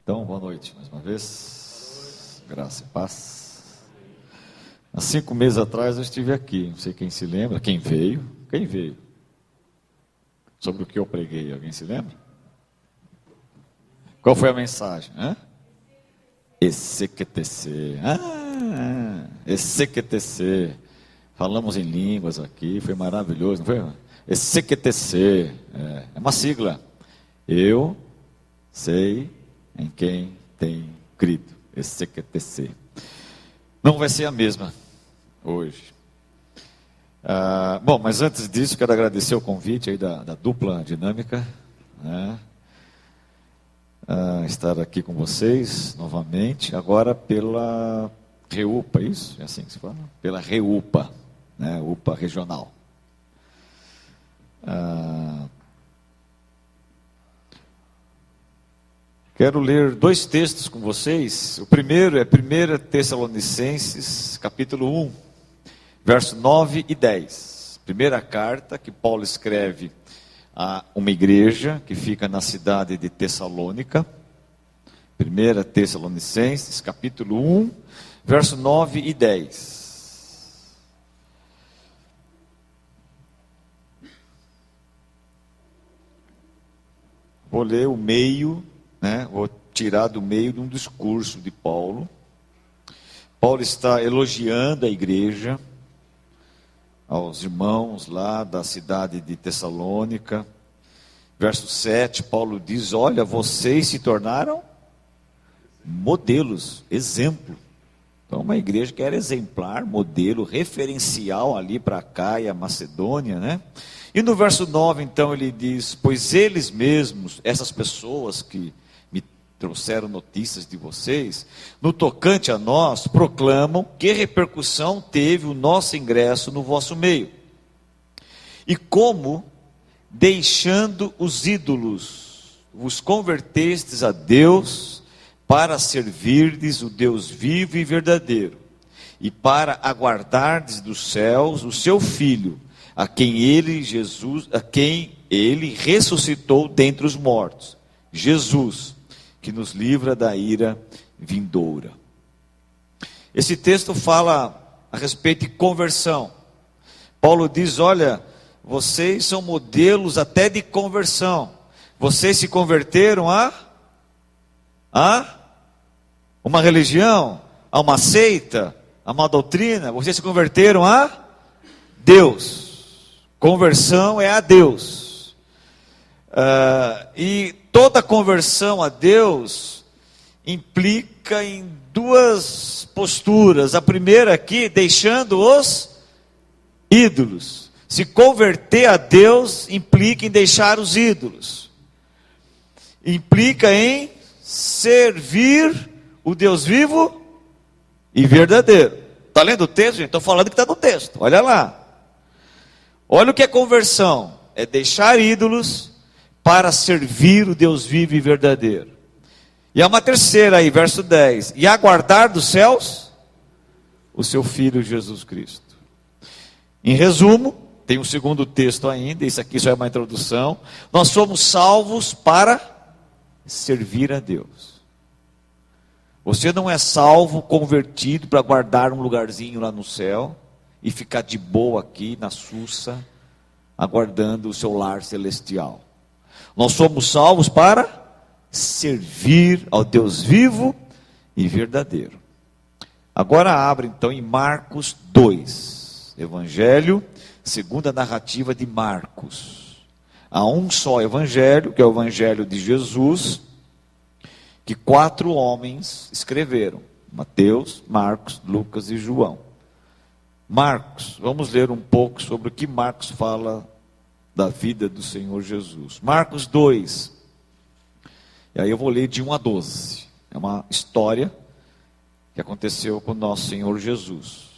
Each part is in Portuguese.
Então, boa noite mais uma vez. Graça e paz. Há 5 meses atrás eu estive aqui, não sei quem se lembra, quem veio. Quem veio? Sobre o que eu preguei, alguém se lembra? Qual foi a mensagem? ECQTC. ECQTC. Falamos em línguas aqui, foi maravilhoso, não foi? ECQTC. É uma sigla. Eu sei em quem tem crido. ECQTC. Não vai ser a mesma hoje. Bom, mas antes disso, quero agradecer o convite aí da dupla dinâmica, né? Estar aqui com vocês novamente, agora pela REUPA, isso? É assim que se fala? Pela REUPA, né? UPA regional. Quero ler 2 textos com vocês. O primeiro é 1 Tessalonicenses, capítulo 1, verso 9 e 10. Primeira carta que Paulo escreve a uma igreja que fica na cidade de Tessalônica. 1 Tessalonicenses, capítulo 1, verso 9 e 10. Vou ler o meio, né? Vou tirar do meio de um discurso de Paulo. Paulo está elogiando a igreja, aos irmãos lá da cidade de Tessalônica. Verso 7, Paulo diz: olha, vocês se tornaram modelos, exemplo. Então, uma igreja que era exemplar, modelo, referencial ali para Acaia, Macedônia, né? E no verso 9, então, ele diz: pois eles mesmos, essas pessoas que me trouxeram notícias de vocês, no tocante a nós, proclamam que repercussão teve o nosso ingresso no vosso meio. E como, deixando os ídolos, vos convertestes a Deus, para servirdes o Deus vivo e verdadeiro, e para aguardardes dos céus o seu Filho, a quem ele ressuscitou dentre os mortos, Jesus, que nos livra da ira vindoura. Esse texto fala a respeito de conversão. Paulo diz: olha, vocês são modelos até de conversão. Vocês se converteram a uma religião, a uma seita, a uma doutrina. Vocês se converteram a Deus. Conversão é a Deus. E toda conversão a Deus implica em 2 posturas. A primeira aqui, deixando os ídolos. Se converter a Deus implica em deixar os ídolos. Implica em servir o Deus vivo e verdadeiro. Está lendo o texto, gente? Estou falando que está no texto. Olha lá. Olha o que é conversão. É deixar ídolos para servir o Deus vivo e verdadeiro. E há uma terceira aí, verso 10. E aguardar dos céus o seu Filho Jesus Cristo. Em resumo, tem um segundo texto ainda. Isso aqui só é uma introdução. Nós somos salvos para servir a Deus. Você não é salvo, convertido para guardar um lugarzinho lá no céu e ficar de boa aqui na Sussa, aguardando o seu lar celestial. Nós somos salvos para servir ao Deus vivo e verdadeiro. Agora abre então em Marcos 2, Evangelho, segunda narrativa de Marcos. Há um só evangelho, que é o evangelho de Jesus, que 4 homens escreveram: Mateus, Marcos, Lucas e João. Marcos, vamos ler um pouco sobre o que Marcos fala da vida do Senhor Jesus. Marcos 2, e aí eu vou ler de 1 a 12. É uma história que aconteceu com o nosso Senhor Jesus.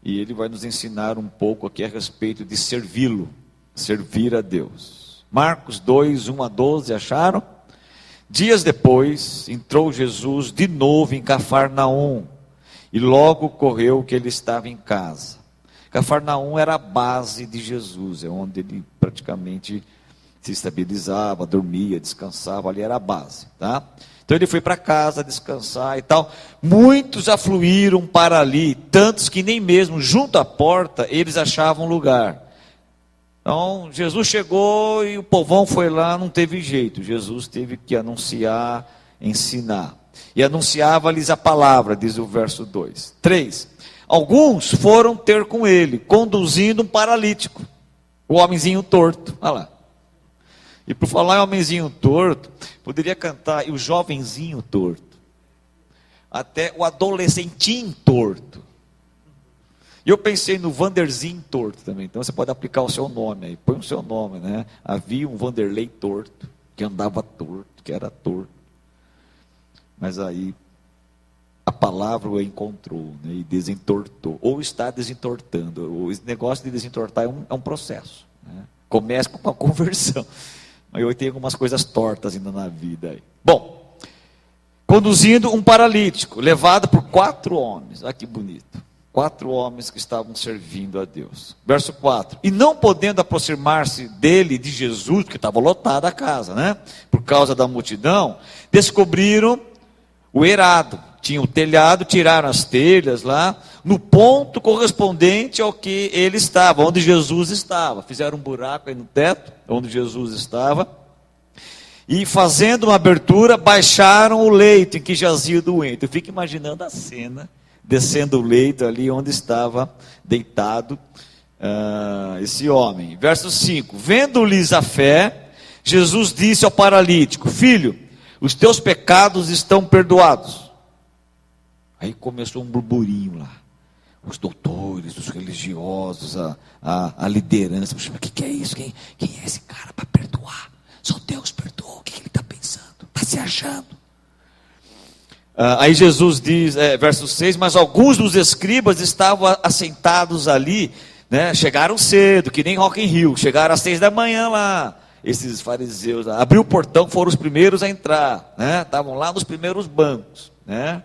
E ele vai nos ensinar um pouco aqui a respeito de servi-lo, servir a Deus. Marcos 2, 1 a 12, acharam? Dias depois, entrou Jesus de novo em Cafarnaum, e logo ocorreu que ele estava em casa. Cafarnaum era a base de Jesus, é onde ele praticamente se estabilizava, dormia, descansava, ali era a base, tá? Então ele foi para casa descansar e tal. Muitos afluíram para ali, tantos que nem mesmo junto à porta eles achavam lugar. Então Jesus chegou e o povão foi lá, não teve jeito. Jesus teve que anunciar, ensinar. E anunciava-lhes a palavra, diz o verso 2. 3. Alguns foram ter com ele, conduzindo um paralítico, o homenzinho torto. Olha lá. E por falar em homenzinho torto, poderia cantar e o jovenzinho torto. Até o adolescentinho torto. E eu pensei no Vanderzinho torto também. Então você pode aplicar o seu nome aí. Põe o seu nome, né? Havia um Vanderlei torto, que andava torto, que era torto. Mas aí a palavra o encontrou, né? E desentortou. Ou está desentortando. O negócio de desentortar é um processo, né? Começa com a conversão. Mas eu tenho algumas coisas tortas ainda na vida aí. Bom, conduzindo um paralítico, levado por 4 homens. Olha que bonito. 4 homens que estavam servindo a Deus. Verso 4. E não podendo aproximar-se dele, de Jesus, porque estava lotada a casa, né? Por causa da multidão, descobriram o eirado. Tinha o telhado, tiraram as telhas lá, no ponto correspondente ao que ele estava, onde Jesus estava. Fizeram um buraco aí no teto, onde Jesus estava. E fazendo uma abertura, baixaram o leito em que jazia o doente. Eu fico imaginando a cena, descendo o leito ali onde estava deitado esse homem. Verso 5. Vendo-lhes a fé, Jesus disse ao paralítico: Filho, os teus pecados estão perdoados. Aí começou um burburinho lá. Os doutores, os religiosos, a liderança. O que é isso? Quem é esse cara para perdoar? Só Deus perdoa. O que ele está pensando? Está se achando. Aí Jesus diz, verso 6, mas alguns dos escribas estavam assentados ali, né? Chegaram cedo, que nem Rock in Rio, chegaram às 6 da manhã lá, esses fariseus, abriu o portão, foram os primeiros a entrar, né? Estavam lá nos primeiros bancos, né?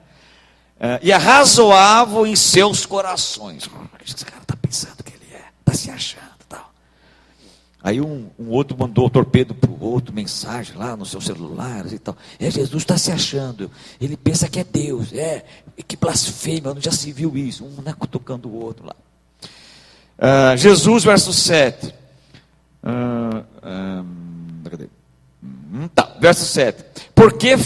E arrazoavam em seus corações. O que esse cara está pensando que ele é? Está se achando e tal. Aí um outro mandou torpedo para o outro, mensagem lá nos seus celulares e tal. Jesus está se achando, ele pensa que é Deus, que blasfêmia, já se viu isso, um, né, cutucando o outro lá. Jesus, verso 7. Verso 7. Por que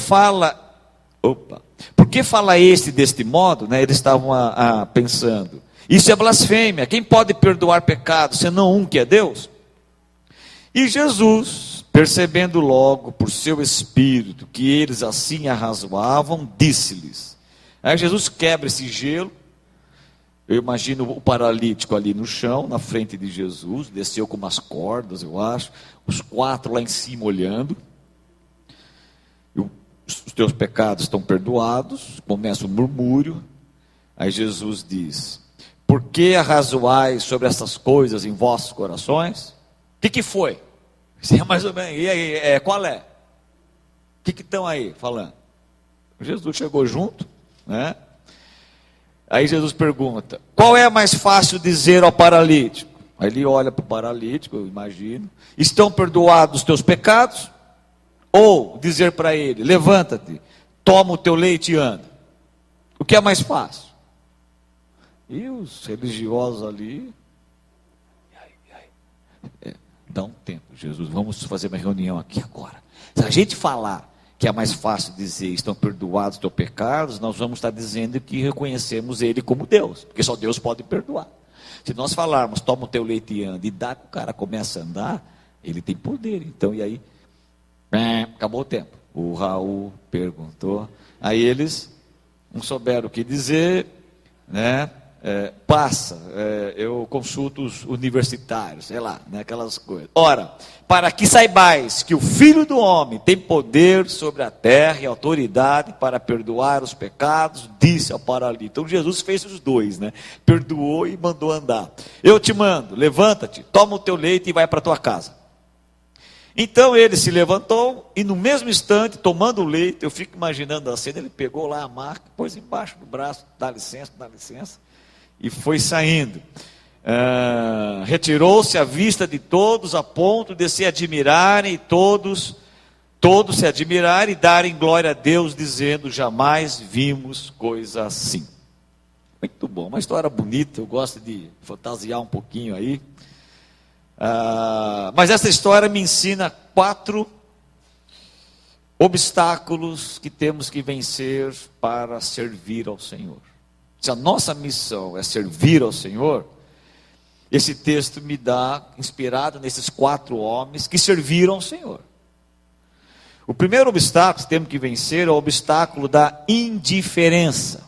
fala este deste modo, né? Eles estavam pensando, isso é blasfêmia, quem pode perdoar pecados, senão um que é Deus? E Jesus, percebendo logo por seu espírito que eles assim arrazoavam, disse-lhes. Aí Jesus quebra esse gelo. Eu imagino o paralítico ali no chão, na frente de Jesus, desceu com umas cordas, eu acho, os 4 lá em cima olhando. Os teus pecados estão perdoados. Começa o murmúrio. Aí Jesus diz: por que arrazoais sobre essas coisas em vossos corações? O que foi? Isso é mais ou menos. E aí, qual é? O que estão aí falando? Jesus chegou junto, né? Aí Jesus pergunta: qual é mais fácil dizer ao paralítico? Aí ele olha para o paralítico, eu imagino: estão perdoados os teus pecados? Ou dizer para ele: levanta-te, toma o teu leite e anda. O que é mais fácil? E os religiosos ali, dá um tempo, Jesus, vamos fazer uma reunião aqui agora. Se a gente falar que é mais fácil dizer estão perdoados os teus pecados, nós vamos estar dizendo que reconhecemos ele como Deus, porque só Deus pode perdoar. Se nós falarmos toma o teu leite e anda, e dá que o cara começa a andar, ele tem poder. Então, e aí acabou o tempo. O Raul perguntou, aí eles não souberam o que dizer, né? Eu consulto os universitários, sei lá, né, aquelas coisas. Ora, para que saibais que o Filho do Homem tem poder sobre a terra e autoridade para perdoar os pecados, disse ao paralítico. Então Jesus fez os dois, né? Perdoou e mandou andar. Eu te mando, levanta-te, toma o teu leite e vai para a tua casa. Então ele se levantou e no mesmo instante, tomando o leite, eu fico imaginando a cena, ele pegou lá a marca, pôs embaixo do braço, dá licença, e foi saindo. retirou-se à vista de todos, a ponto de se admirarem, e todos se admirarem e darem glória a Deus, dizendo: jamais vimos coisa assim. Muito bom, uma história bonita, eu gosto de fantasiar um pouquinho aí. Mas essa história me ensina 4 obstáculos que temos que vencer para servir ao Senhor. Se a nossa missão é servir ao Senhor, esse texto me dá, inspirado nesses 4 homens que serviram ao Senhor. O primeiro obstáculo que temos que vencer é o obstáculo da indiferença.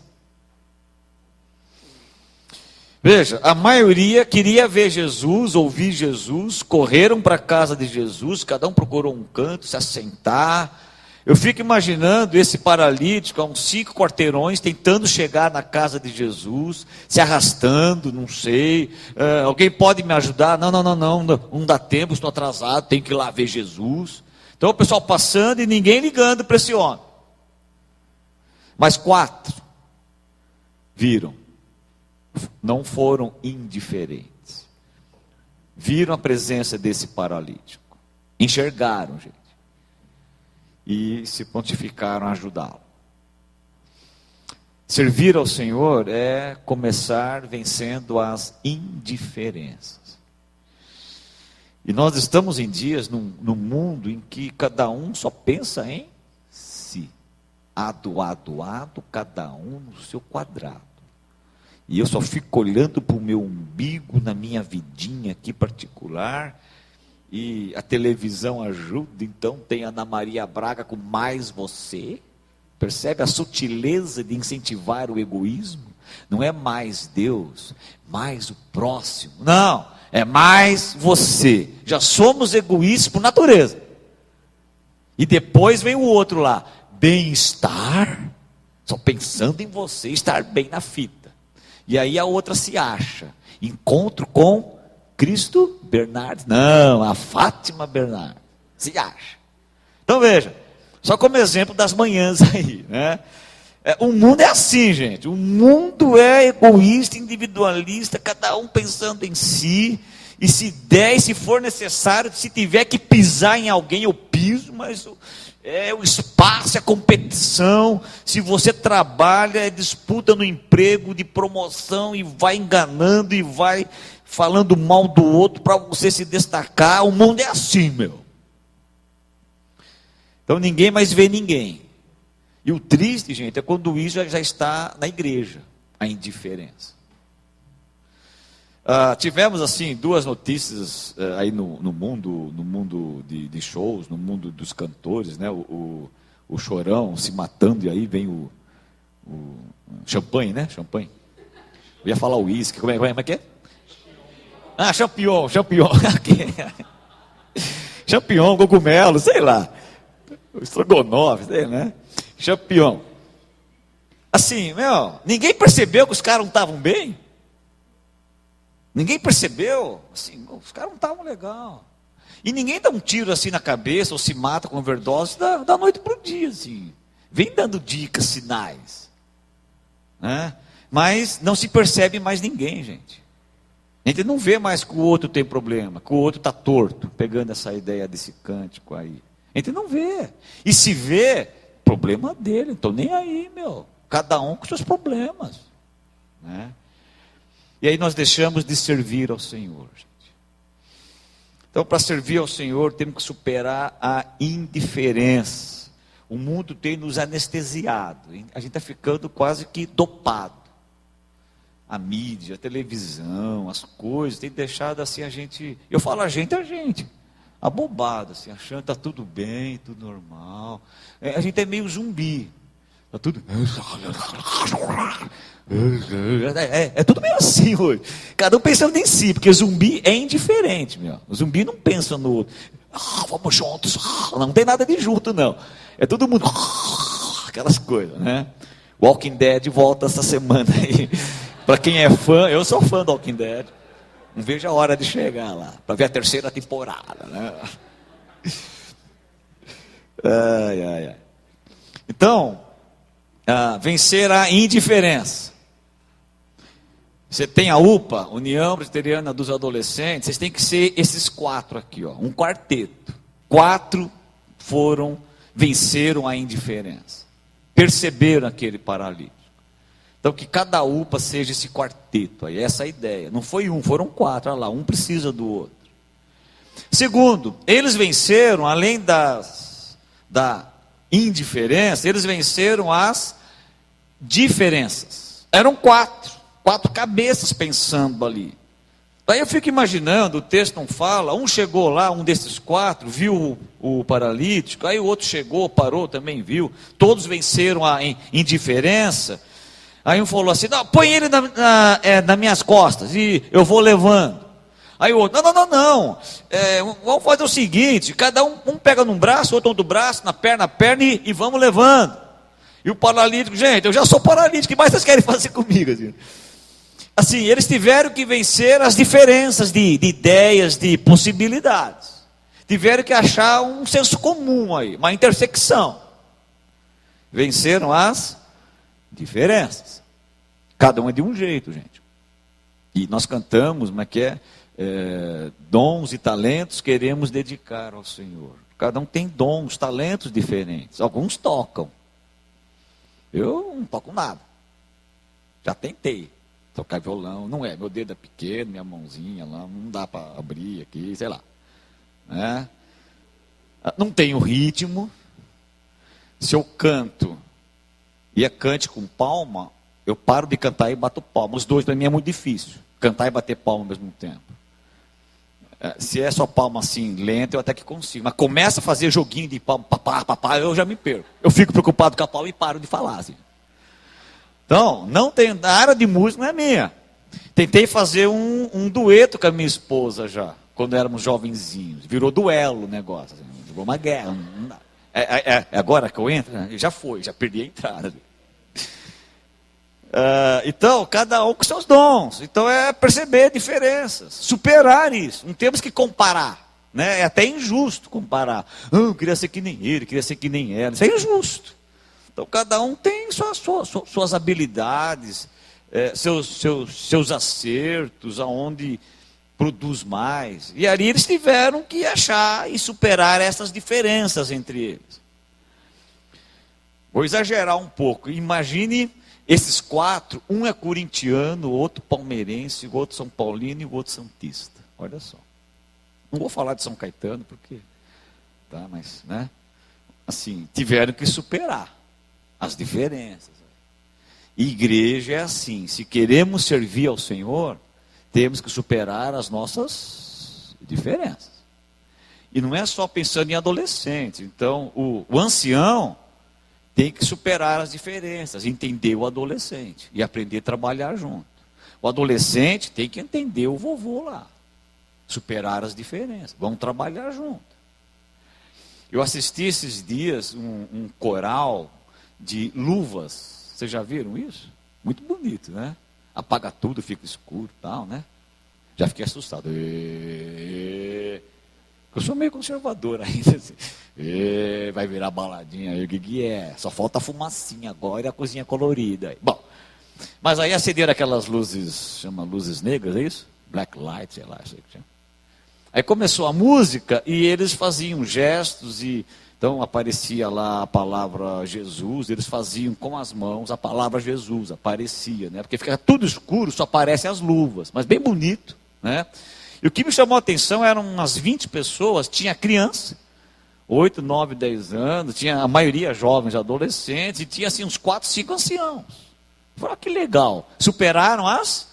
Veja, a maioria queria ver Jesus, ouvir Jesus, correram para a casa de Jesus, cada um procurou um canto, se assentar. Eu fico imaginando esse paralítico a uns 5 quarteirões, tentando chegar na casa de Jesus, se arrastando, não sei. Alguém pode me ajudar? Não dá tempo, estou atrasado, tenho que ir lá ver Jesus. Então o pessoal passando e ninguém ligando para esse homem. Mas 4 viram, não foram indiferentes. Viram a presença desse paralítico, enxergaram, gente, e se prontificaram a ajudá-lo. Servir ao Senhor é começar vencendo as indiferenças. E nós estamos em dias num mundo em que cada um só pensa em si. Ado, cada um no seu quadrado. E eu só fico olhando para o meu umbigo, na minha vidinha aqui particular. E a televisão ajuda, então tem Ana Maria Braga com Mais Você. Percebe a sutileza de incentivar o egoísmo? Não é mais Deus, mais o próximo. Não, é mais você. Já somos egoístas por natureza. E depois vem o outro lá, bem-estar, só pensando em você, estar bem na fita. E aí a outra se acha, encontro com Cristo Bernardes, não, a Fátima Bernardes, se acha. Então veja, só como exemplo das manhãs aí, né? O mundo é assim, gente, o mundo é egoísta, individualista, cada um pensando em si, e se der, e se for necessário, se tiver que pisar em alguém, eu piso, mas o espaço, a competição, se você trabalha, é disputa no emprego, de promoção, e vai enganando, e vai falando mal do outro, para você se destacar, o mundo é assim, meu. Então ninguém mais vê ninguém. E o triste, gente, é quando isso já está na igreja, a indiferença. Tivemos assim 2 notícias aí no mundo de shows, no mundo dos cantores, né? O Chorão se matando, e aí vem o champanhe, né? Champanhe. Eu ia falar uísque, como é que é? Champignon. Champignon, cogumelo, sei lá. Estrogonofe, sei, né? Champignon. Assim, ninguém percebeu que os caras não estavam bem? Ninguém percebeu? Assim, os caras não estavam legal. E ninguém dá um tiro assim na cabeça, ou se mata com overdose da noite para o dia, assim. Vem dando dicas, sinais. Né? Mas não se percebe mais ninguém, gente. A gente não vê mais que o outro tem problema, que o outro está torto, pegando essa ideia desse cântico aí. A gente não vê. E se vê, problema dele, então nem aí, meu. Cada um com seus problemas. Né? E aí nós deixamos de servir ao Senhor, gente. Então, para servir ao Senhor, temos que superar a indiferença. O mundo tem nos anestesiado. A gente está ficando quase que dopado. A mídia, a televisão, as coisas, tem deixado assim a gente... Eu falo a gente, abobado, assim, achando que está tudo bem, tudo normal. A gente é meio zumbi. Está tudo... É tudo meio assim hoje. Cada um pensando em si, porque zumbi é indiferente, meu. O zumbi não pensa no outro. Vamos juntos. Não tem nada de junto, não. É todo mundo... Aquelas coisas, né? Walking Dead volta essa semana aí. Para quem é fã, eu sou fã do Walking Dead. Não vejo a hora de chegar lá, para ver a 3ª temporada, né? Ai. Então, vencer a indiferença. Você tem a UPA, União Presbiteriana dos Adolescentes, vocês têm que ser esses 4 aqui, ó, um quarteto. 4 venceram a indiferença. Perceberam aquele paralítico. Então que cada UPA seja esse quarteto aí, essa é a ideia. Não foi um, foram 4, olha lá, um precisa do outro. Segundo, eles venceram, além da indiferença, eles venceram as diferenças. Eram 4 cabeças pensando ali. Aí eu fico imaginando, o texto não fala, um chegou lá, um desses 4, viu o paralítico, aí o outro chegou, parou, também viu, todos venceram a indiferença. Aí um falou assim, não, põe ele nas minhas costas, e eu vou levando. Aí o outro, não, vamos fazer o seguinte, cada um pega num braço, outro no braço, na perna e vamos levando. E o paralítico, gente, eu já sou paralítico, o que mais vocês querem fazer comigo? Assim, eles tiveram que vencer as diferenças de ideias, de possibilidades. Tiveram que achar um senso comum aí, uma intersecção. Venceram as diferenças. Cada um é de um jeito, gente. E nós cantamos, mas dons e talentos queremos dedicar ao Senhor. Cada um tem dons, talentos diferentes. Alguns tocam. Eu não toco nada. Já tentei tocar violão. Não é, meu dedo é pequeno, minha mãozinha lá, não dá para abrir aqui, sei lá. Né? Não tenho ritmo. Se eu canto e cante com palma, eu paro de cantar e bato palma. Os dois para mim é muito difícil. Cantar e bater palma ao mesmo tempo. Se é só palma assim, lenta, eu até que consigo. Mas começa a fazer joguinho de palma, papá, eu já me perco. Eu fico preocupado com a palma e paro de falar. Assim. Então, não tem, a área de música não é minha. Tentei fazer um dueto com a minha esposa já, quando éramos jovenzinhos. Virou duelo o negócio. Assim, virou uma guerra. Não dá. É agora que eu entro? Já foi, já perdi a entrada. Então, cada um com seus dons. Então, é perceber diferenças, superar isso. Não temos que comparar. Né? É até injusto comparar. Eu queria ser que nem ele, queria ser que nem ela. Isso é injusto. Então, cada um tem suas habilidades, seus acertos, aonde produz mais. E ali eles tiveram que achar e superar essas diferenças entre eles. Vou exagerar um pouco. Imagine esses 4, um é corintiano, o outro palmeirense, o outro São Paulino e o outro santista. Olha só. Não vou falar de São Caetano, porque... Tá, mas, né? Assim, tiveram que superar as diferenças. E igreja é assim, se queremos servir ao Senhor, temos que superar as nossas diferenças. E não é só pensando em adolescentes. Então, o ancião tem que superar as diferenças, entender o adolescente e aprender a trabalhar junto. O adolescente tem que entender o vovô lá, superar as diferenças, vamos trabalhar junto. Eu assisti esses dias um coral de luvas, vocês já viram isso? Muito bonito, né? Apaga tudo, fica escuro e tal, né? Já fiquei assustado. Eu sou meio conservador ainda. Assim. Vai virar baladinha aí, o que é? Só falta a fumacinha agora e a cozinha colorida. Bom, mas aí acenderam aquelas luzes, chama luzes negras, é isso? Black light, sei lá, sei que chama. Aí começou a música e eles faziam gestos e então aparecia lá a palavra Jesus, eles faziam com as mãos a palavra Jesus, aparecia, né? Porque fica tudo escuro, só aparecem as luvas, mas bem bonito, né? E o que me chamou a atenção eram umas 20 pessoas, tinha criança, 8, 9, 10 anos, tinha a maioria jovens, adolescentes, e tinha assim uns 4, 5 anciãos. Eu falei, que legal, superaram as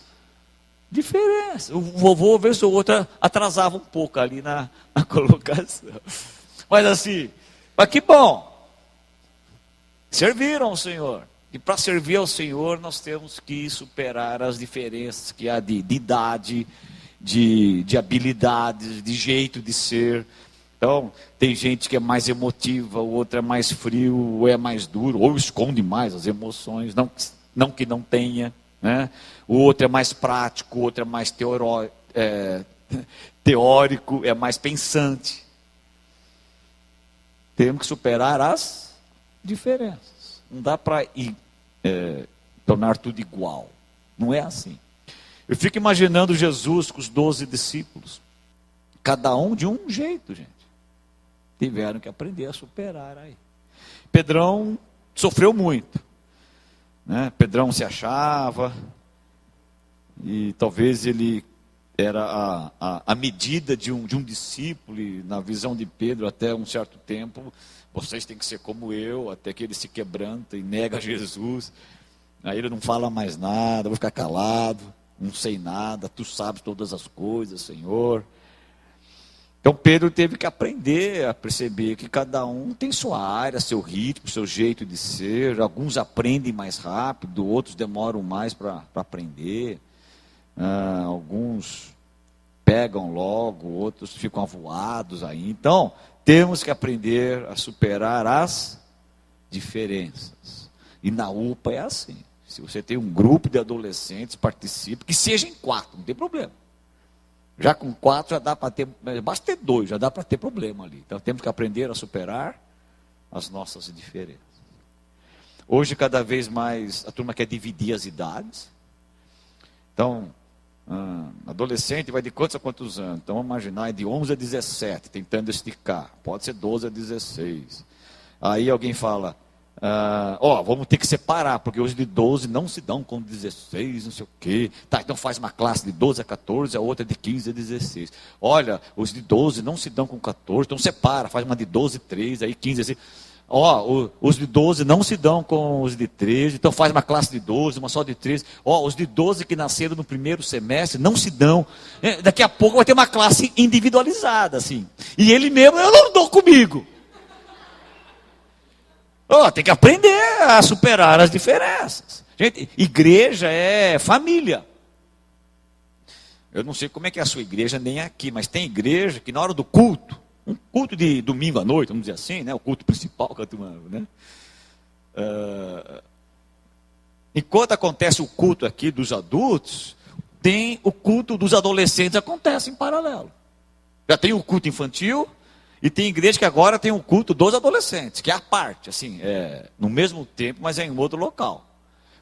diferenças. O vovô, vez ou outra, atrasava um pouco ali na colocação. Mas assim, mas que bom, serviram ao Senhor. E para servir ao Senhor, nós temos que superar as diferenças que há de idade, de habilidades, de jeito de ser. Então, tem gente que é mais emotiva, o outro é mais frio, ou é mais duro, ou esconde mais as emoções, não que não tenha, né? O outro é mais prático, o outro é mais teórico, é mais pensante. Temos que superar as diferenças. Não dá para tornar tudo igual. Não é assim. Eu fico imaginando Jesus com os 12 discípulos. Cada um de um jeito, gente. Tiveram que aprender a superar aí. Pedrão sofreu muito, né? Pedrão se achava, e talvez ele era a medida de um discípulo, e na visão de Pedro, até um certo tempo, vocês têm que ser como eu, até que ele se quebranta e nega Jesus. Aí ele não fala mais nada, vou ficar calado, não sei nada, tu sabes todas as coisas, Senhor. Então Pedro teve que aprender a perceber que cada um tem sua área, seu ritmo, seu jeito de ser. Alguns aprendem mais rápido, outros demoram mais para aprender. Alguns pegam logo, outros ficam avoados aí. Então, temos que aprender a superar as diferenças. E na UPA é assim. Se você tem um grupo de adolescentes, participe, que seja em 4, não tem problema. Já com 4 já dá para ter, basta ter 2, já dá para ter problema ali. Então temos que aprender a superar as nossas diferenças. Hoje cada vez mais a turma quer dividir as idades. Então, adolescente vai de quantos a quantos anos? Então vamos imaginar, é de 11 a 17, tentando esticar. Pode ser 12 a 16. Aí alguém fala, vamos ter que separar, porque os de 12 não se dão com 16, não sei o quê. Tá, então faz uma classe de 12 a 14, a outra de 15 a 16. Olha, os de 12 não se dão com 14, então separa, faz uma de 12 a 13, aí 15 a 16. Os de 12 não se dão com os de 13, então faz uma classe de 12, uma só de 13. Os de 12 que nasceram no primeiro semestre não se dão. Daqui a pouco vai ter uma classe individualizada, assim. E ele mesmo, eu não dou comigo. Tem que aprender a superar as diferenças. Gente, igreja é família. Eu não sei como é que é a sua igreja, nem aqui, mas tem igreja que na hora do culto, um culto de domingo à noite, vamos dizer assim, né? O culto principal, né? Enquanto acontece o culto aqui dos adultos, tem o culto dos adolescentes, acontece em paralelo. Já tem o culto infantil, e tem igreja que agora tem o culto dos adolescentes, que é a parte, assim, no mesmo tempo, mas é em outro local.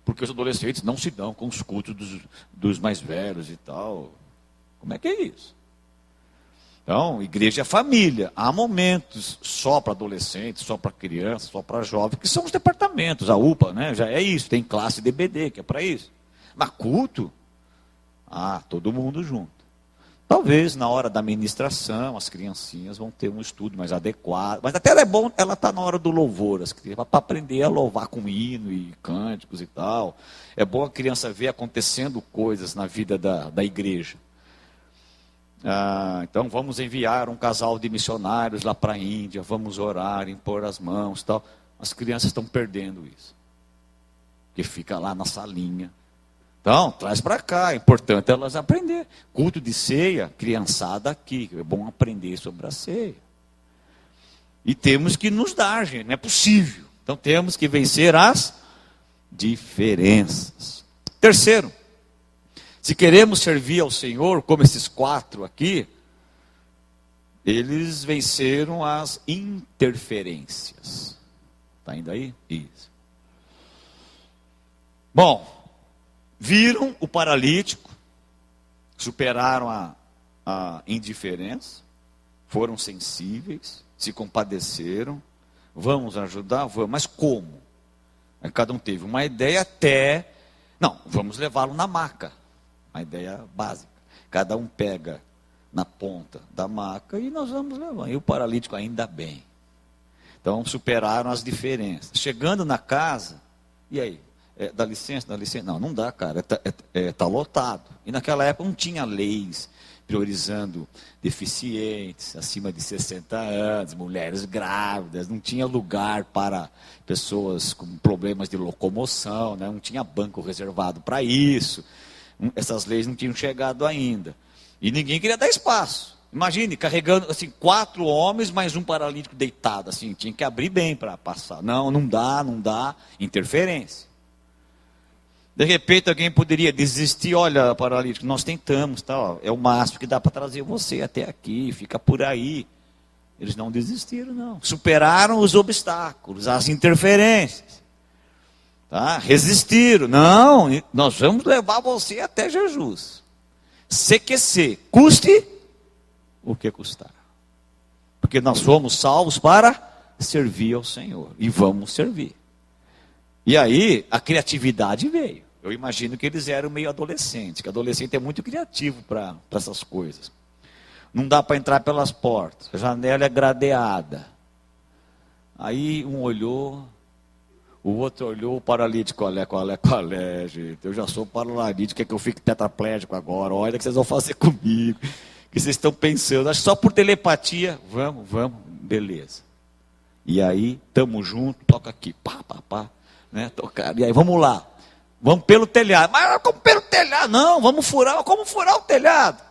Porque os adolescentes não se dão com os cultos dos mais velhos e tal. Como é que é isso? Então, igreja é família. Há momentos só para adolescentes, só para crianças, só para jovens, que são os departamentos, a UPA, né? Já é isso, tem classe DBD, que é para isso. Mas culto, todo mundo junto. Talvez na hora da ministração, as criancinhas vão ter um estudo mais adequado. Mas até é bom, ela está na hora do louvor, as crianças, para aprender a louvar com hino e cânticos e tal. É bom a criança ver acontecendo coisas na vida da igreja. Então vamos enviar um casal de missionários lá para a Índia, vamos orar, impor as mãos e tal. As crianças estão perdendo isso. Porque fica lá na salinha. Então, traz para cá, é importante elas aprender. Culto de ceia, criançada aqui, é bom aprender sobre a ceia. E temos que nos dar, gente, não é possível. Então temos que vencer as diferenças. Terceiro, se queremos servir ao Senhor, como esses 4 aqui, eles venceram as interferências. Está indo aí? Isso. Bom, viram o paralítico, superaram a indiferença, foram sensíveis, se compadeceram, vamos ajudar? Vamos, mas como? Aí cada um teve uma ideia vamos levá-lo na maca. A ideia básica. Cada um pega na ponta da maca e nós vamos levando. E o paralítico ainda bem. Então superaram as diferenças. Chegando na casa, e aí? Dá licença? Não dá, cara. Tá lotado. E naquela época não tinha leis priorizando deficientes, acima de 60 anos, mulheres grávidas. Não tinha lugar para pessoas com problemas de locomoção, né? Não tinha banco reservado para isso. Essas leis não tinham chegado ainda. E ninguém queria dar espaço. Imagine, carregando assim, 4 homens, mais um paralítico deitado. Assim, tinha que abrir bem para passar. Não dá. Interferência. De repente alguém poderia desistir. Olha, paralítico, nós tentamos. É o máximo que dá para trazer você até aqui. Fica por aí. Eles não desistiram, não. Superaram os obstáculos, as interferências. Tá? Resistiram. Não, nós vamos levar você até Jesus. CQC, custe o que custar. Porque nós fomos salvos para servir ao Senhor. E vamos servir. E aí, a criatividade veio. Eu imagino que eles eram meio adolescentes. Que adolescente é muito criativo para essas coisas. Não dá para entrar pelas portas. A janela é gradeada. Aí um olhou, o outro olhou, o paralítico, qual é, gente? Eu já sou paralítico, quer que eu fique tetraplégico agora? Olha o que vocês vão fazer comigo. O que vocês estão pensando? Acho que só por telepatia, vamos, beleza. E aí, estamos juntos, toca aqui, pá, né? Tocar. E aí, vamos lá. Vamos pelo telhado. Mas como pelo telhado? Não, vamos furar. Como furar o telhado?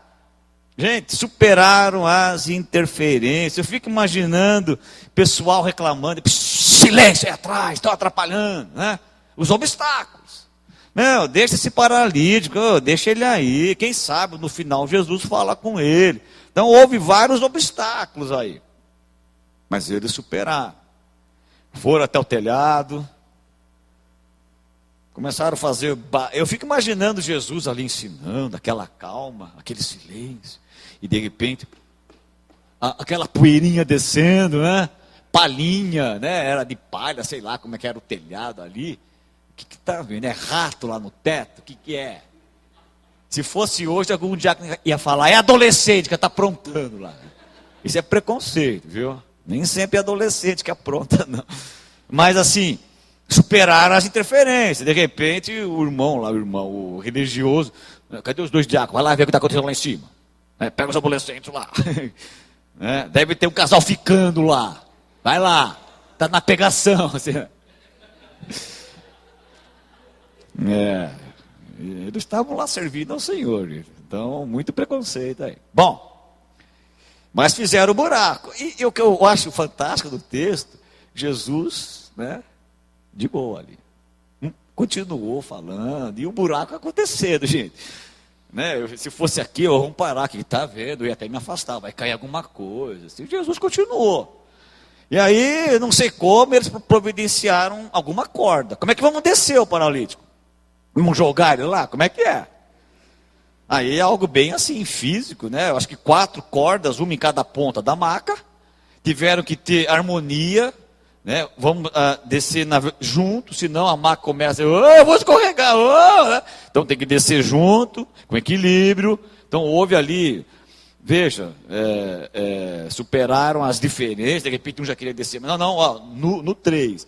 Gente, superaram as interferências. Eu fico imaginando pessoal reclamando. Silêncio aí atrás, estão atrapalhando, né? Os obstáculos. Meu, deixa esse paralítico, deixa ele aí. Quem sabe no final Jesus fala com ele. Então houve vários obstáculos aí. Mas eles superaram. Foram até o telhado. Começaram a fazer. Eu fico imaginando Jesus ali ensinando, aquela calma, aquele silêncio. E de repente, aquela poeirinha descendo, né? Palhinha, né? Era de palha, sei lá como é que era o telhado ali. O que está vendo? É rato lá no teto? O que é? Se fosse hoje, algum diácono ia falar, é adolescente que está aprontando lá. Isso é preconceito, viu? Nem sempre é adolescente que apronta, não. Mas assim, superaram as interferências. De repente, o religioso, cadê os dois diáconos? Vai lá ver o que está acontecendo lá em cima. Pega os adolescentes lá. Deve ter um casal ficando lá. Vai lá. Está na pegação. Eles estavam lá servindo ao Senhor. Então, muito preconceito aí. Bom, mas fizeram o buraco. E o que eu acho fantástico do texto, Jesus, né? De boa ali. Continuou falando. E o buraco acontecendo, gente. Né? Se fosse aqui, vamos parar aqui, tá vendo? Eu ia até me afastar, vai cair alguma coisa. Assim, Jesus continuou. E aí, não sei como, eles providenciaram alguma corda. Como é que vamos descer o paralítico? Vamos jogar ele lá? Como é que é? Aí é algo bem assim, físico, né? Eu acho que 4 cordas, uma em cada ponta da maca. Tiveram que ter harmonia, né? Vamos descer junto, senão a maca começa, eu vou escorregar, né? Então tem que descer junto, com equilíbrio. Então houve ali, veja, superaram as diferenças. De repente um já queria descer, mas não, no 3,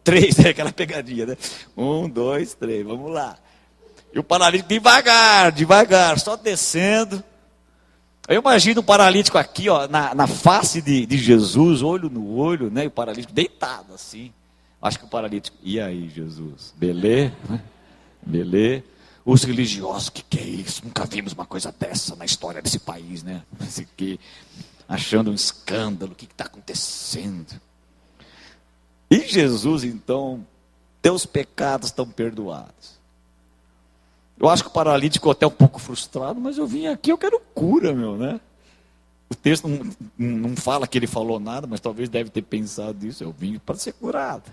3, é aquela pegadinha, né? 1, 2, 3, vamos lá. E o paralítico devagar, só descendo. Eu imagino o paralítico aqui, ó, na face de Jesus, olho no olho, né? E o paralítico deitado assim. Acho que o paralítico, e aí, Jesus? Beleza? Beleza? Os religiosos, que é isso? Nunca vimos uma coisa dessa na história desse país, né? Achando um escândalo, o que está acontecendo? E Jesus, então, teus pecados estão perdoados. Eu acho que o paralítico ficou até um pouco frustrado, mas eu vim aqui, eu quero cura, né? O texto não fala que ele falou nada, mas talvez deve ter pensado nisso. Eu vim para ser curado.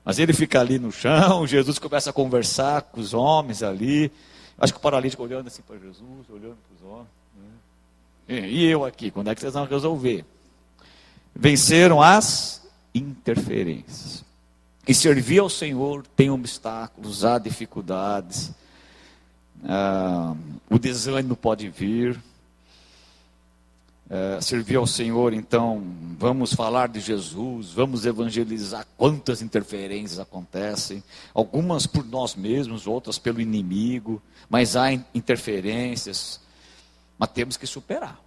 Mas ele fica ali no chão, Jesus começa a conversar com os homens ali. Acho que o paralítico olhando assim para Jesus, olhando para os homens. Né? E eu aqui, quando é que vocês vão resolver? Venceram as interferências. E servir ao Senhor tem obstáculos, há dificuldades, o desânimo pode vir. Servir ao Senhor, então, vamos falar de Jesus, vamos evangelizar. Quantas interferências acontecem, algumas por nós mesmos, outras pelo inimigo, mas há interferências, mas temos que superar.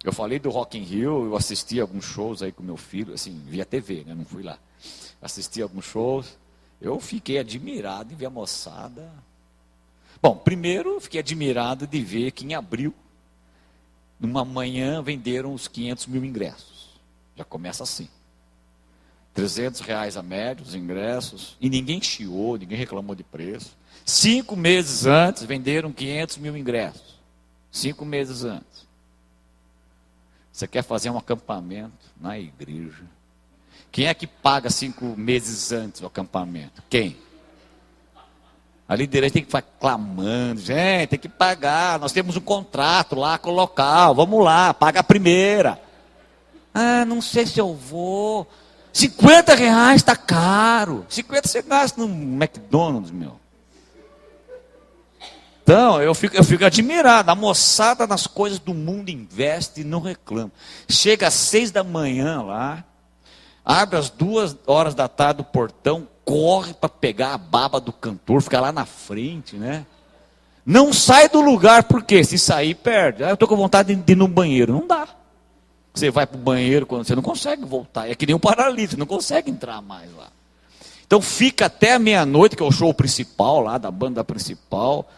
Eu falei do Rock in Rio, eu assisti alguns shows aí com meu filho, assim, via TV, né? Não fui lá. Assisti alguns shows, eu fiquei admirado de ver a moçada. Bom, primeiro fiquei admirado de ver que em abril, numa manhã, venderam os 500 mil ingressos. Já começa assim. R$300 a média, os ingressos, e ninguém chiou, ninguém reclamou de preço. 5 meses antes, venderam 500 mil ingressos. 5 meses antes. Você quer fazer um acampamento na igreja, Quem é que paga 5 meses antes do acampamento? Quem? A liderança tem que ficar clamando, gente, tem que pagar, nós temos um contrato lá com o local, vamos lá, paga a primeira. Ah, não sei se eu vou. R$ 50 está caro. 50 você gasta no McDonald's, meu. Então, eu fico admirado. A moçada nas coisas do mundo investe e não reclama. Chega às 6 da manhã lá, abre às 2 horas da tarde o portão, corre para pegar a baba do cantor, fica lá na frente, né? Não sai do lugar, porque se sair, perde. Ah, eu estou com vontade de ir no banheiro. Não dá. Você vai para o banheiro quando você não consegue voltar. É que nem um paralítico, não consegue entrar mais lá. Então fica até meia-noite, que é o show principal lá, da banda principal.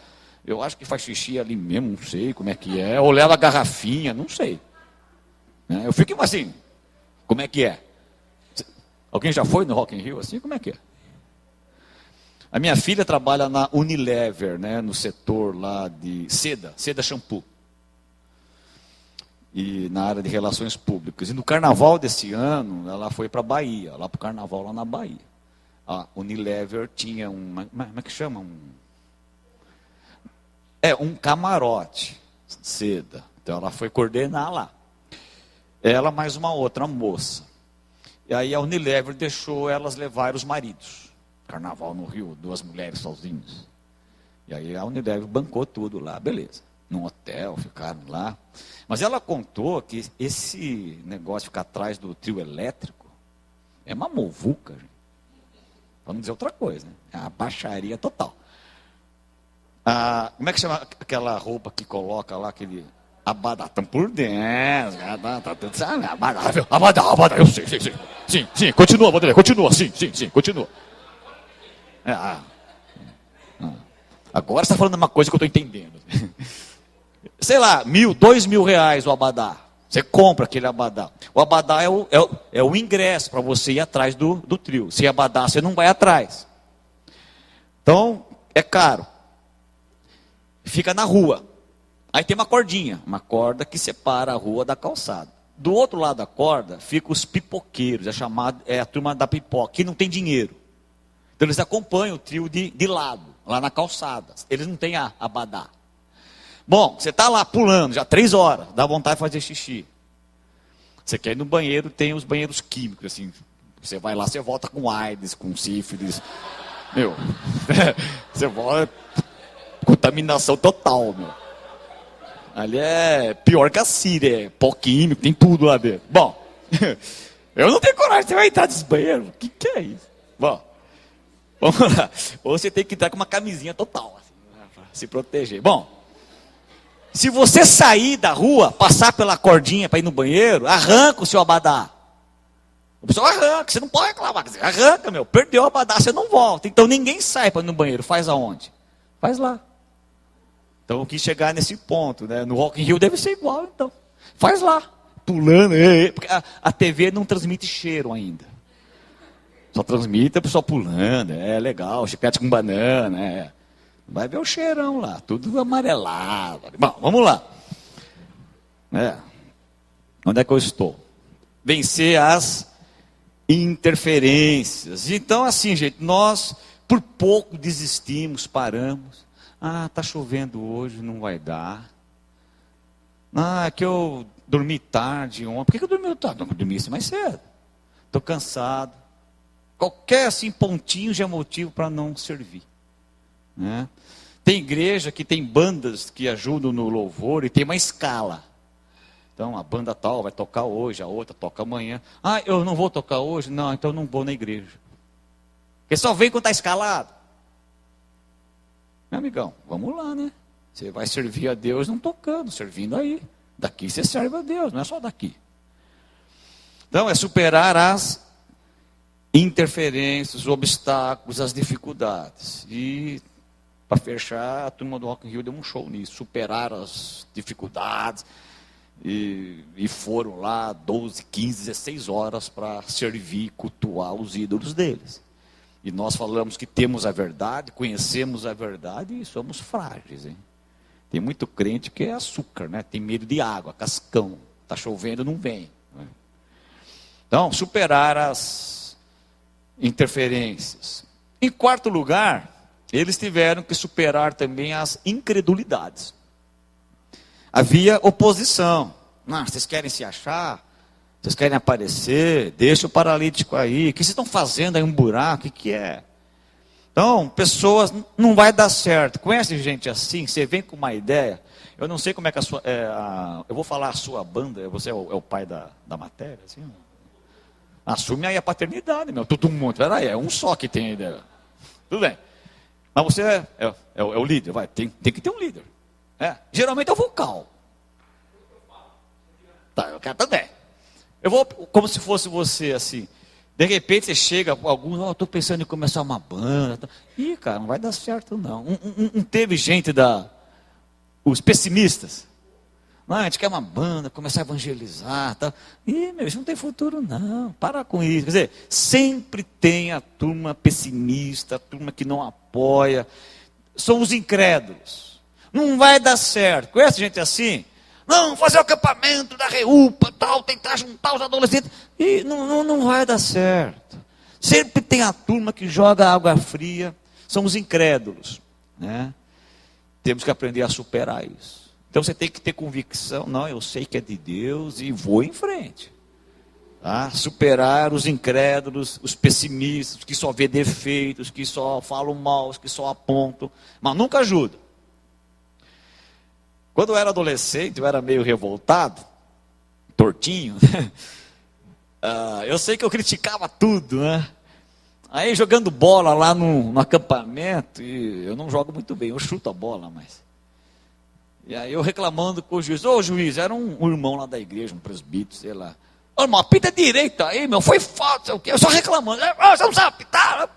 Eu acho que faz xixi ali mesmo, não sei como é que é. Ou leva a garrafinha, não sei. Eu fico assim, como é que é? Alguém já foi no Rock in Rio assim? Como é que é? A minha filha trabalha na Unilever, né, no setor lá de seda shampoo. E na área de relações públicas. E no carnaval desse ano, ela foi para a Bahia, lá para o carnaval lá na Bahia. A Unilever tinha como é que chama? Um camarote, seda. Então ela foi coordenar lá. Ela mais uma outra moça. E aí a Unilever deixou elas levar os maridos. Carnaval no Rio, 2 mulheres sozinhas. E aí a Unilever bancou tudo lá, beleza. Num hotel, ficaram lá. Mas ela contou que esse negócio de ficar atrás do trio elétrico é uma muvuca, gente. Para não dizer outra coisa, né? É uma baixaria total. Como é que chama aquela roupa que coloca lá, aquele abadá? Estão por dentro. Abadá, eu sei. Sim, continua, Vanderlei, continua, sim, continua. Agora você está falando uma coisa que eu estou entendendo. Sei lá, R$ 2.000 o abadá. Você compra aquele abadá. O abadá é o ingresso para você ir atrás do trio. Sem abadá você não vai atrás. Então, é caro. Fica na rua. Aí tem uma cordinha, uma corda que separa a rua da calçada. Do outro lado da corda, ficam os pipoqueiros, é a turma da pipoca, que não tem dinheiro. Então eles acompanham o trio de lado, lá na calçada. Eles não têm abadá. Bom, você está lá pulando, já 3 horas, dá vontade de fazer xixi. Você quer ir no banheiro, tem os banheiros químicos, assim. Você vai lá, você volta com AIDS, com sífilis. Meu, você volta... Contaminação total, meu. Ali é pior que a Síria, é pó químico, tem tudo lá dentro. Bom, eu não tenho coragem, você vai entrar nesse banheiro? O que é isso? Bom, vamos lá. Ou você tem que entrar com uma camisinha total, assim, para se proteger. Bom, se você sair da rua, passar pela cordinha para ir no banheiro, arranca o seu abadá. O pessoal arranca, você não pode reclamar. Arranca, meu, perdeu o abadá, você não volta. Então ninguém sai para ir no banheiro, faz aonde? Faz lá. Então eu quis chegar nesse ponto, né? No Rock in Rio deve ser igual, então. Faz lá, pulando, porque a TV não transmite cheiro ainda. Só transmite a pessoa pulando, é legal, chiclete com banana, é. Vai ver o cheirão lá, tudo amarelado. Bom, vamos lá. Onde é que eu estou? Vencer as interferências. Então, assim, gente, nós por pouco desistimos, paramos. Está chovendo hoje, não vai dar. É que eu dormi tarde ontem. Por que eu dormi tarde? Não, eu dormi mais cedo. Estou cansado. Qualquer assim, pontinho já é motivo para não servir. Né? Tem igreja que tem bandas que ajudam no louvor e tem uma escala. Então a banda tal vai tocar hoje, a outra toca amanhã. Eu não vou tocar hoje? Não, então não vou na igreja. Porque só vem quando está escalado. Meu amigão, vamos lá, né? Você vai servir a Deus não tocando, servindo aí. Daqui você serve a Deus, não é só daqui. Então é superar as interferências, os obstáculos, as dificuldades. E para fechar, a turma do Rock in Rio deu um show nisso. Superar as dificuldades. E foram lá 12, 15, 16 horas para servir, cultuar os ídolos deles. E nós falamos que temos a verdade, conhecemos a verdade e somos frágeis, hein? Tem muito crente que é açúcar, né? Tem medo de água, cascão. Está chovendo, não vem. Né? Então, superar as interferências. Em quarto lugar, eles tiveram que superar também as incredulidades. Havia oposição. Não, vocês querem se achar? Vocês querem aparecer? Deixa o paralítico aí. O que vocês estão fazendo aí, um buraco? O que é? Então, pessoas, não vai dar certo. Conhece gente assim? Você vem com uma ideia. Eu não sei como é que a sua... eu vou falar a sua banda. Você é o pai da matéria? Assim? Assume aí a paternidade, meu. Todo mundo. Peraí, é um só que tem a ideia. Tudo bem. Mas você é o líder. Vai, tem que ter um líder. Geralmente é o vocal. Tá, eu quero também. Eu vou, como se fosse você, assim. De repente você chega, alguns, estou pensando em começar uma banda. Ih, cara, não vai dar certo não. Não teve gente os pessimistas. Não, a gente quer uma banda, começar a evangelizar. Tá. Ih, meu, isso não tem futuro não. Para com isso. Quer dizer, sempre tem a turma pessimista, a turma que não apoia. São os incrédulos. Não vai dar certo. Conhece gente assim? Não, fazer o acampamento da REUPA, tal, tentar juntar os adolescentes. E não vai dar certo. Sempre tem a turma que joga água fria. São os incrédulos. Né? Temos que aprender a superar isso. Então você tem que ter convicção. Não, eu sei que é de Deus e vou em frente. Tá? Superar os incrédulos, os pessimistas, os que só vê defeitos, que só falam mal, os que só apontam. Mas nunca ajudam. Quando eu era adolescente, eu era meio revoltado, tortinho. Eu sei que eu criticava tudo, né? Aí jogando bola lá no acampamento, e eu não jogo muito bem, eu chuto a bola, mas... E aí eu reclamando com o juiz, ô juiz, era um irmão lá da igreja, um presbítero, sei lá. Ô irmão, apita direita aí, meu, foi falta, sei o quê. Eu só reclamando, você não sabe apitar.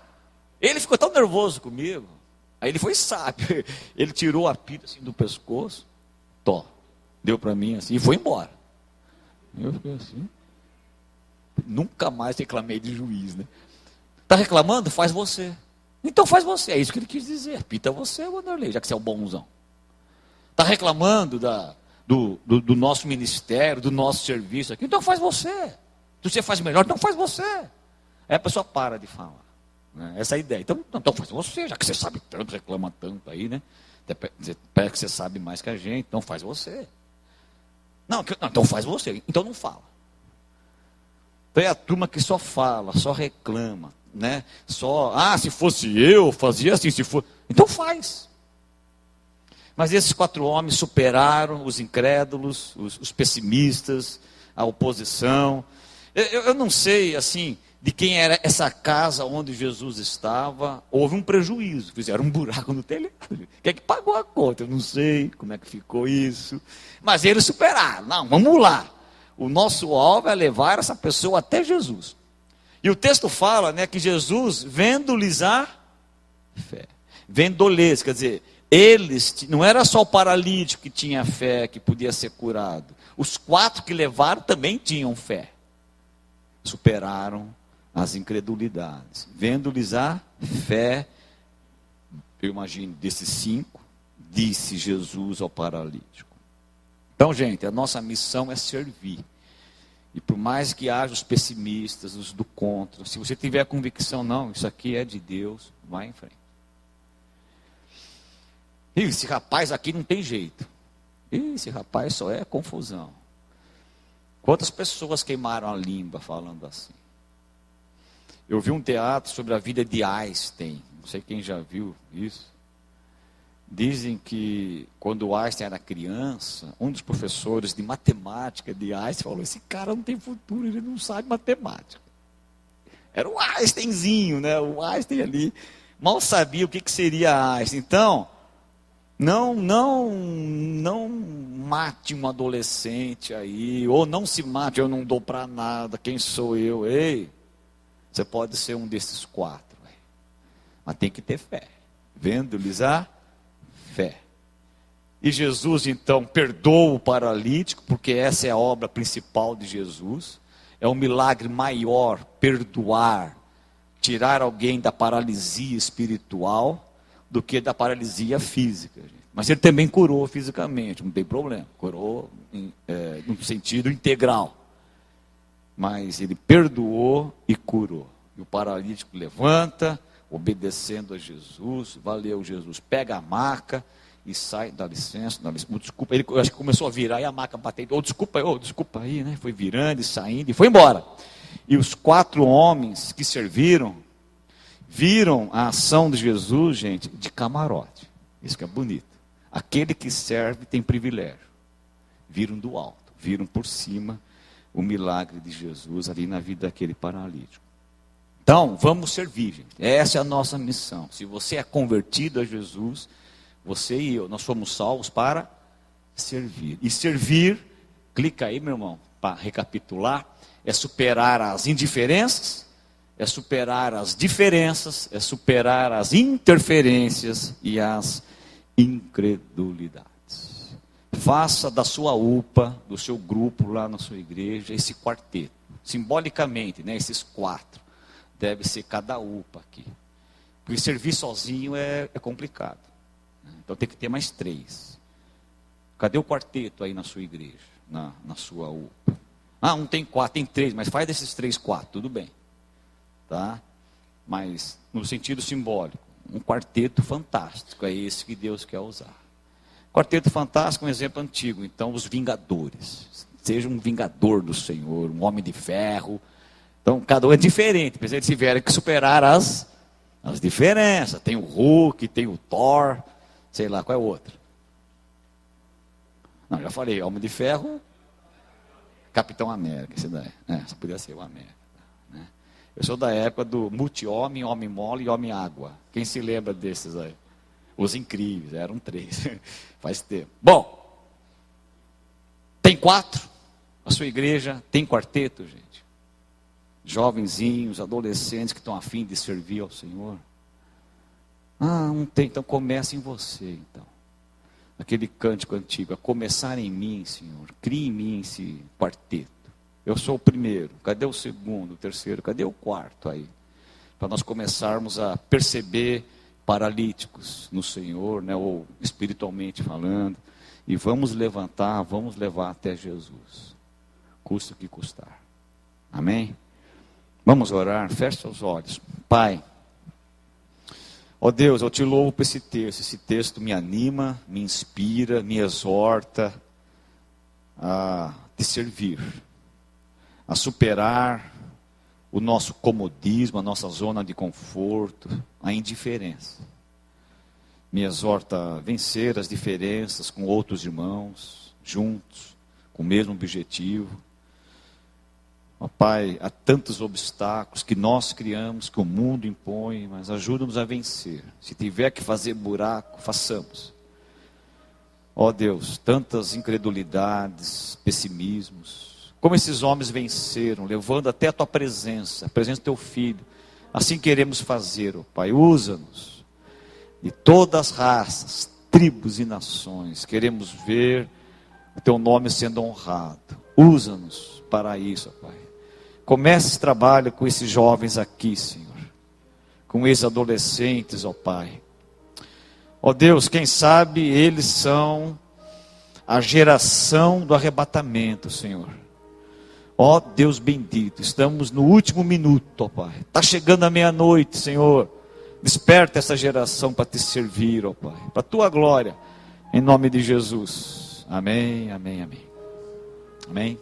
Ele ficou tão nervoso comigo, aí ele foi sábio, ele tirou a apita assim do pescoço, deu para mim assim, e foi embora. Eu fiquei assim, nunca mais reclamei de juiz, né? Está reclamando? Faz você. Então faz você, é isso que ele quis dizer. Pita você, Wanderlei, já que você é o bonzão. Está reclamando do nosso ministério, do nosso serviço aqui, então faz você. Se você faz melhor, então faz você. Aí a pessoa para de falar. Né? Essa é a ideia. Então faz você, já que você sabe tanto, reclama tanto aí, né? Parece que você sabe mais que a gente, então faz você. Não, então faz você, então não fala. Então é a turma que só fala, só reclama, né? Se fosse eu, fazia assim, se for. Então faz. Mas esses 4 homens superaram os incrédulos, os pessimistas, a oposição. Eu não sei, assim, de quem era essa casa onde Jesus estava. Houve um prejuízo, fizeram um buraco no telhado. Quem é que pagou a conta? Eu não sei como é que ficou isso. Mas eles superaram. Não, vamos lá. O nosso alvo é levar essa pessoa até Jesus. E o texto fala, né, que Jesus, vendo-lhes a fé. Vendo-lhes, quer dizer, eles, não era só o paralítico que tinha fé, que podia ser curado. Os 4 que levaram também tinham fé. Superaram as incredulidades. Vendo-lhes a fé, eu imagino, desses 5, disse Jesus ao paralítico. Então, gente, a nossa missão é servir. E por mais que haja os pessimistas, os do contra, se você tiver a convicção, não, isso aqui é de Deus, vai em frente. E esse rapaz aqui não tem jeito. Esse rapaz só é confusão. Quantas pessoas queimaram a língua falando assim? Eu vi um teatro sobre a vida de Einstein. Não sei quem já viu isso. Dizem que quando o Einstein era criança, um dos professores de matemática de Einstein falou: esse cara não tem futuro, ele não sabe matemática. Era o Einsteinzinho, né? O Einstein ali mal sabia o que seria Einstein. Então, não mate um adolescente aí, ou não se mate, eu não dou para nada, quem sou eu? Ei, você pode ser um desses 4, mas tem que ter fé. Vendo-lhes a fé. E Jesus então perdoa o paralítico, porque essa é a obra principal de Jesus. É um milagre maior perdoar, tirar alguém da paralisia espiritual do que da paralisia física. Mas ele também curou fisicamente, não tem problema. Curou no sentido integral. mas ele perdoou e curou. E o paralítico levanta, obedecendo a Jesus. Valeu, Jesus. Pega a maca e sai. Dá licença, desculpa. Ele acho que começou a virar e a maca batendo. Desculpa aí, né? Foi virando e saindo e foi embora. E os 4 homens que serviram viram a ação de Jesus, gente, de camarote. Isso que é bonito. Aquele que serve tem privilégio. Viram do alto, viram por cima o milagre de Jesus ali na vida daquele paralítico. Então, vamos servir, gente. Essa é a nossa missão. Se você é convertido a Jesus, você e eu, nós fomos salvos para servir. E servir, clica aí, meu irmão, para recapitular, é superar as indiferenças, é superar as diferenças, é superar as interferências e as incredulidades. Faça da sua UPA, do seu grupo lá na sua igreja, esse quarteto. Simbolicamente, né, esses 4. Deve ser cada UPA aqui. Porque servir sozinho é complicado. Então tem que ter mais 3. Cadê o quarteto aí na sua igreja? Na sua UPA? Ah, não tem 4, tem 3, mas faz desses 3, 4, tudo bem. Tá? Mas no sentido simbólico, um quarteto fantástico, é esse que Deus quer usar. Quarteto fantástico é um exemplo antigo, então os vingadores. Seja um vingador do Senhor, um homem de ferro. Então cada um é diferente, mas eles tiveram que superar as diferenças. Tem o Hulk, tem o Thor, sei lá, qual é o outro? Não, já falei, Homem de Ferro, Capitão América, esse daí. Só podia ser o América. Né? Eu sou da época do Multi-Homem, Homem Mole e Homem Água. Quem se lembra desses aí? Os Incríveis, eram 3. Faz tempo. Bom, tem 4. A sua igreja tem quarteto, gente. Jovenzinhos, adolescentes que estão a fim de servir ao Senhor. Ah, não tem, então comece em você, então. Aquele cântico antigo, a começar em mim, Senhor. Crie em mim esse quarteto. Eu sou o primeiro, cadê o segundo, o terceiro, cadê o quarto aí? Para nós começarmos a perceber paralíticos no Senhor, né, ou espiritualmente falando, e vamos levantar, vamos levar até Jesus, custa o que custar. Amém? Vamos orar, feche seus olhos. Pai, ó Deus, eu te louvo por esse texto me anima, me inspira, me exorta a te servir, a superar o nosso comodismo, a nossa zona de conforto, a indiferença. Me exorta a vencer as diferenças com outros irmãos, juntos, com o mesmo objetivo. Ó Pai, há tantos obstáculos que nós criamos, que o mundo impõe, mas ajuda-nos a vencer. Se tiver que fazer buraco, façamos. Ó Deus, tantas incredulidades, pessimismos, como esses homens venceram, levando até a Tua presença, a presença do Teu Filho. Assim queremos fazer, ó Pai, usa-nos de todas as raças, tribos e nações. Queremos ver o Teu nome sendo honrado. Usa-nos para isso, ó Pai. Comece esse trabalho com esses jovens aqui, Senhor. Com esses adolescentes, ó Pai. Ó Deus, quem sabe eles são a geração do arrebatamento, Senhor. Ó Deus bendito, estamos no último minuto, ó Pai. Está chegando a meia-noite, Senhor. Desperta essa geração para te servir, ó Pai. Para a Tua glória, em nome de Jesus. Amém, amém, amém. Amém.